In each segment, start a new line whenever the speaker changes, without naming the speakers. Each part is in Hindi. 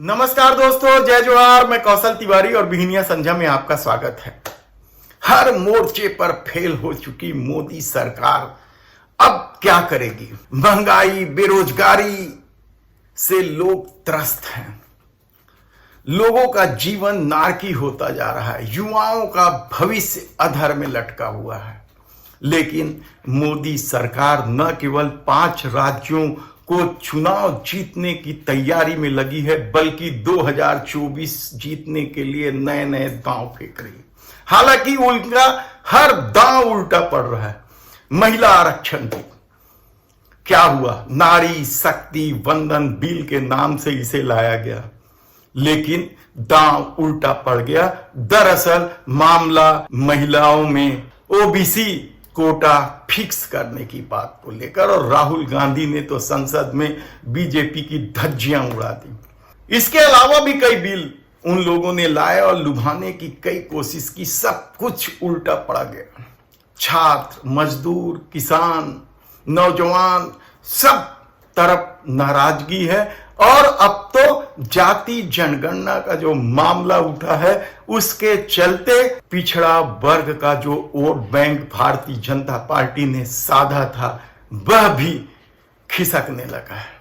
नमस्कार दोस्तों, जय जोहार। मैं कौशल तिवारी और बिहनिया संध्या में आपका स्वागत है। हर मोर्चे पर फेल हो चुकी मोदी सरकार अब क्या करेगी? महंगाई, बेरोजगारी से लोग त्रस्त हैं। लोगों का जीवन नारकी होता जा रहा है। युवाओं का भविष्य अधर में लटका हुआ है। लेकिन मोदी सरकार न केवल 5 राज्यों को चुनाव जीतने की तैयारी में लगी है, बल्कि 2024 जीतने के लिए नए नए दांव फेंक रही है। हालांकि उनका हर दांव उल्टा पड़ रहा है। महिला आरक्षण की क्या हुआ? नारी शक्ति वंदन बिल के नाम से इसे लाया गया, लेकिन दांव उल्टा पड़ गया। दरअसल मामला महिलाओं में ओबीसी कोटा फिक्स करने की बात को लेकर, और राहुल गांधी ने तो संसद में बीजेपी की धज्जियां उड़ा दी। इसके अलावा भी कई बिल उन लोगों ने लाए और लुभाने की कई कोशिश की, सब कुछ उल्टा पड़ा गया। छात्र, मजदूर, किसान, नौजवान सब तरफ नाराजगी है। और अब तो जाति जनगणना का जो मामला उठा है, उसके चलते पिछड़ा वर्ग का जो vote bank Bharatiya Janata party ने साधा था, वह भी खिसकने लगा है।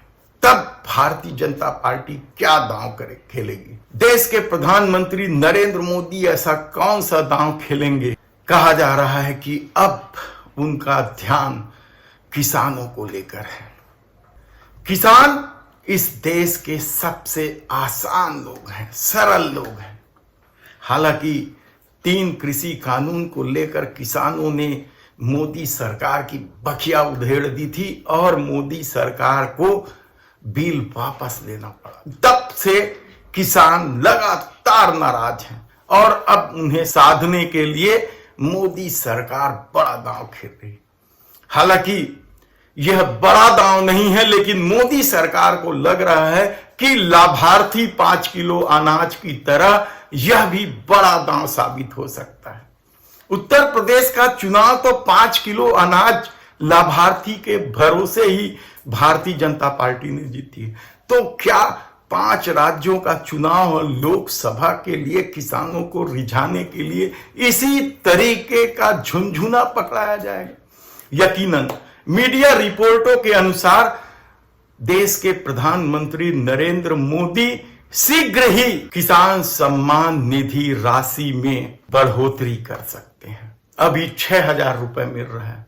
तब भारतीय जनता पार्टी क्या दांव खेलेगी? देश के प्रधानमंत्री नरेंद्र मोदी ऐसा कौन सा दांव खेलेंगे? कहा जा रहा है कि अब उनका ध्यान किसानों को लेकर है। किसान इस देश के सबसे आसान लोग हैं, सरल लोग हैं। हालांकि 3 कृषि कानून को लेकर किसानों ने मोदी सरकार की बखिया उधेड़ दी थी और मोदी सरकार को बिल वापस लेना पड़ा। तब से किसान लगातार नाराज हैं और अब उन्हें साधने के लिए मोदी सरकार बड़ा दांव खेल रही। हालांकि यह बड़ा दांव नहीं है, लेकिन मोदी सरकार को लग रहा है कि लाभार्थी 5 किलो अनाज की तरह यह भी बड़ा दांव साबित हो सकता है। उत्तर प्रदेश का चुनाव तो 5 किलो अनाज लाभार्थी के भरोसे ही भारतीय जनता पार्टी ने जीती है। तो क्या 5 राज्यों का चुनाव और लोकसभा के लिए किसानों को रिझाने के लिए इसी तरीके का झुनझुना पकड़ाया जाएगा? यकीनन मीडिया रिपोर्टों के अनुसार देश के प्रधानमंत्री नरेंद्र मोदी शीघ्र ही किसान सम्मान निधि राशि में बढ़ोतरी कर सकते हैं। अभी 6,000 रुपए मिल रहा है।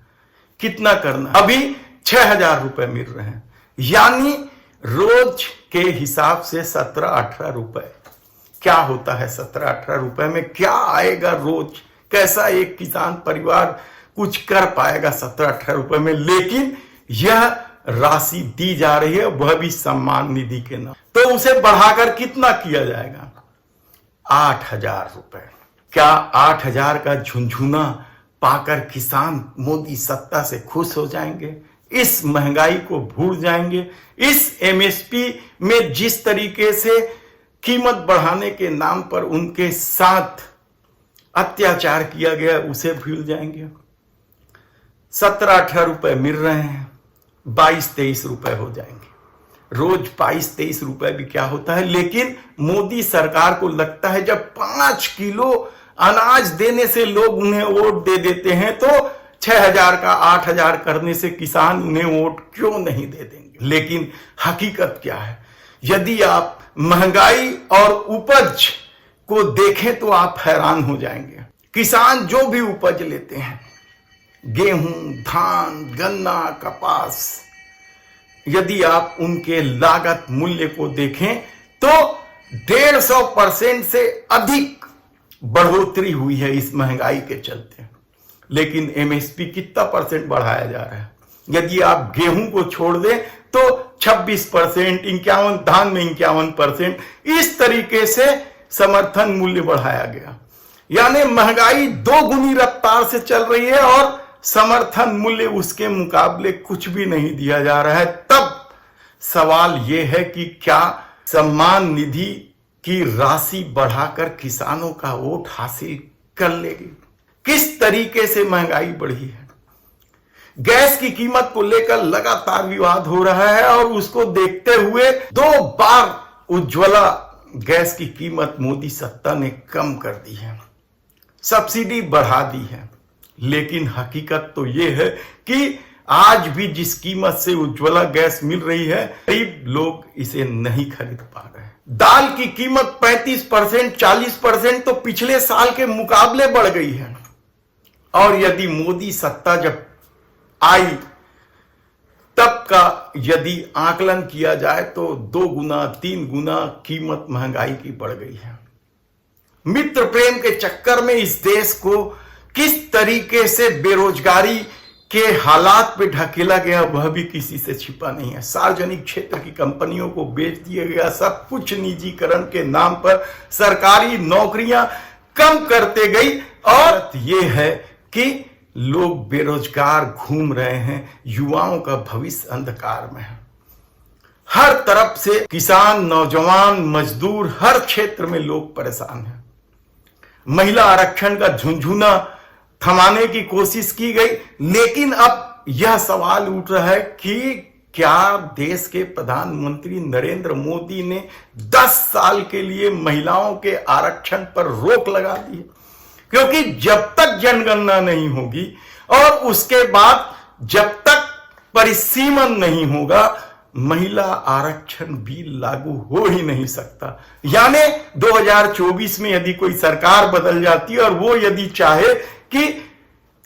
कितना करना? अभी 6,000 रुपए मिल रहे हैं, यानी रोज के हिसाब से 17-18 रुपए। क्या होता है 17-18 रुपए में? क्या आएगा रोज? कैसा एक किसान परिवार कुछ कर पाएगा 17-18 रुपए में? लेकिन यह राशि दी जा रही है, वह भी सम्मान निधि के नाम। तो उसे बढ़ाकर कितना किया जाएगा? 8,000 रुपए। क्या 8,000 का झुनझुना पाकर किसान मोदी सत्ता से खुश हो जाएंगे? इस महंगाई को भूल जाएंगे? इस एमएसपी में जिस तरीके से कीमत बढ़ाने के नाम पर उनके साथ अत्याचार किया गया, उसे भूल जाएंगे? 17-18 रुपए मिल रहे हैं, 22-23 रुपए हो जाएंगे। रोज 22-23 रुपए भी क्या होता है? लेकिन मोदी सरकार को लगता है जब 5 किलो अनाज देने से लोग उन्हें वोट दे देते हैं, तो 6,000 का 8,000 करने से किसान उन्हें वोट क्यों नहीं दे देंगे? लेकिन हकीकत क्या है? यदि आप महंगाई और उपज को देखें तो आप हैरान हो जाएंगे। किसान जो भी उपज लेते हैं, गेहूं, धान, गन्ना, कपास, यदि आप उनके लागत मूल्य को देखें तो 150% से अधिक बढ़ोतरी हुई है इस महंगाई के चलते। लेकिन एमएसपी कितना परसेंट बढ़ाया जा रहा है? यदि आप गेहूं को छोड़ दें तो 26%, 51, धान में 51%, इस तरीके से समर्थन मूल्य बढ़ाया गया। यानी महंगाई 2 गुनी रफ्तार से चल रही है और समर्थन मूल्य उसके मुकाबले कुछ भी नहीं दिया जा रहा है। तब सवाल यह है कि क्या सम्मान निधि की राशि बढ़ाकर किसानों का वोट हासिल कर लेगी? किस तरीके से महंगाई बढ़ी है? गैस की कीमत को लेकर लगातार विवाद हो रहा है और उसको देखते हुए 2 बार उज्ज्वला गैस की कीमत मोदी सत्ता ने कम कर दी है, सब्सिडी बढ़ा दी है, लेकिन हकीकत तो यह है कि आज भी जिस कीमत से उज्ज्वला गैस मिल रही है, गरीब लोग इसे नहीं खरीद पा रहे हैं। दाल की कीमत 35%, 40% तो पिछले साल के मुकाबले बढ़ गई है। और यदि मोदी सत्ता जब आई तब का यदि आकलन किया जाए तो 2 गुना 3 गुना कीमत महंगाई की बढ़ गई है। मित्र प्रेम के चक्कर में इस देश को किस तरीके से बेरोजगारी के हालात पे ढकेला गया वह भी किसी से छिपा नहीं है। सार्वजनिक क्षेत्र की कंपनियों को बेच दिया गया, सब कुछ निजीकरण के नाम पर सरकारी नौकरियां कम करते गई और यह है कि लोग बेरोजगार घूम रहे हैं, युवाओं का भविष्य अंधकार में है। हर तरफ से किसान, नौजवान, मजदूर, हर क्षेत्र में लोग परेशान हैं। महिला आरक्षण का झुंझुना थमाने की कोशिश की गई, लेकिन अब यह सवाल उठ रहा है कि क्या देश के प्रधानमंत्री नरेंद्र मोदी ने 10 साल के लिए महिलाओं के आरक्षण पर रोक लगा दी? क्योंकि जब तक जनगणना नहीं होगी और उसके बाद जब तक परिसीमन नहीं होगा, महिला आरक्षण भी लागू हो ही नहीं सकता। यानी 2024 में यदि कोई सरकार बदल जाती है और वो यदि चाहे कि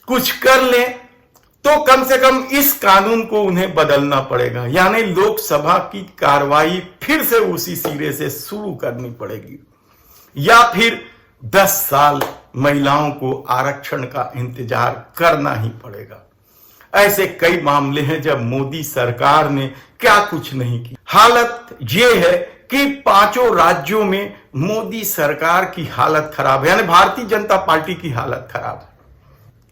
कुछ कर ले तो कम से कम इस कानून को उन्हें बदलना पड़ेगा, यानी लोकसभा की कार्रवाई फिर से उसी सिरे से शुरू करनी पड़ेगी, या फिर 10 साल महिलाओं को आरक्षण का इंतजार करना ही पड़ेगा। ऐसे कई मामले हैं जब मोदी सरकार ने क्या कुछ नहीं किया। हालत यह है कि 5 राज्यों में मोदी सरकार की हालत खराब है, यानी भारतीय जनता पार्टी की हालत खराब है।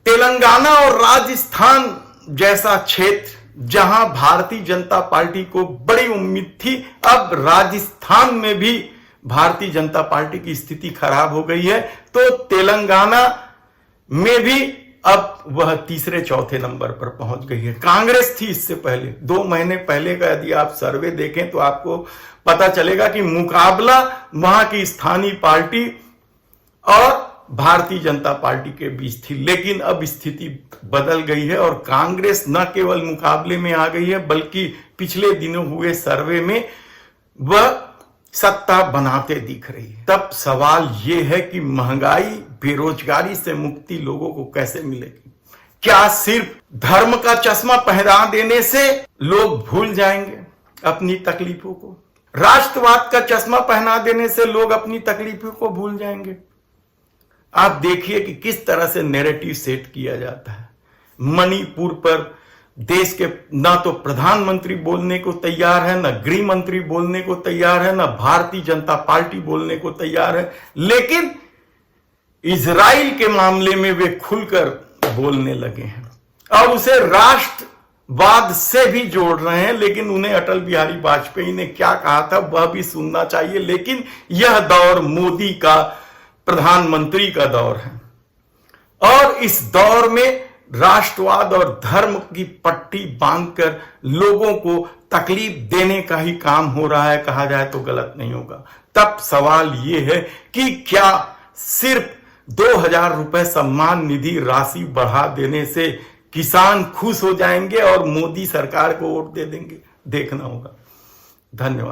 तेलंगाना और राजस्थान जैसा क्षेत्र जहां भारतीय जनता पार्टी को बड़ी उम्मीद थी, अब राजस्थान में भी भारतीय जनता पार्टी की स्थिति खराब हो गई है। तो तेलंगाना में भी अब वह 3-4 नंबर पर पहुंच गई है। कांग्रेस थी इससे पहले, 2 महीने पहले का यदि आप सर्वे देखें तो आपको पता चलेगा कि मुकाबला वहां की स्थानीय पार्टी और भारतीय जनता पार्टी के बीच थी, लेकिन अब स्थिति बदल गई है और कांग्रेस न केवल मुकाबले में आ गई है बल्कि पिछले दिनों हुए सर्वे में वह सत्ता बनाते दिख रही है। तब सवाल यह है कि महंगाई, बेरोजगारी से मुक्ति लोगों को कैसे मिलेगी? क्या सिर्फ धर्म का चश्मा पहना देने से लोग भूल जाएंगे अपनी तकलीफों को? राष्ट्रवाद का चश्मा पहना देने से लोग अपनी तकलीफों को भूल जाएंगे? आप देखिए कि किस तरह से नैरेटिव सेट किया जाता है। मणिपुर पर देश के ना तो प्रधानमंत्री बोलने को तैयार है, ना गृह मंत्री बोलने को तैयार है, ना भारतीय जनता पार्टी बोलने को तैयार है, लेकिन इजराइल के मामले में वे खुलकर बोलने लगे हैं और उसे राष्ट्रवाद से भी जोड़ रहे हैं। लेकिन उन्हें अटल बिहारी वाजपेयी ने क्या कहा था वह भी सुनना चाहिए। लेकिन यह दौर मोदी का, प्रधानमंत्री का दौर है और इस दौर में राष्ट्रवाद और धर्म की पट्टी बांधकर लोगों को तकलीफ देने का ही काम हो रहा है, कहा जाए तो गलत नहीं होगा। तब सवाल यह है कि क्या सिर्फ 2000 रुपए सम्मान निधि राशि बढ़ा देने से किसान खुश हो जाएंगे और मोदी सरकार को वोट दे देंगे? देखना होगा। धन्यवाद।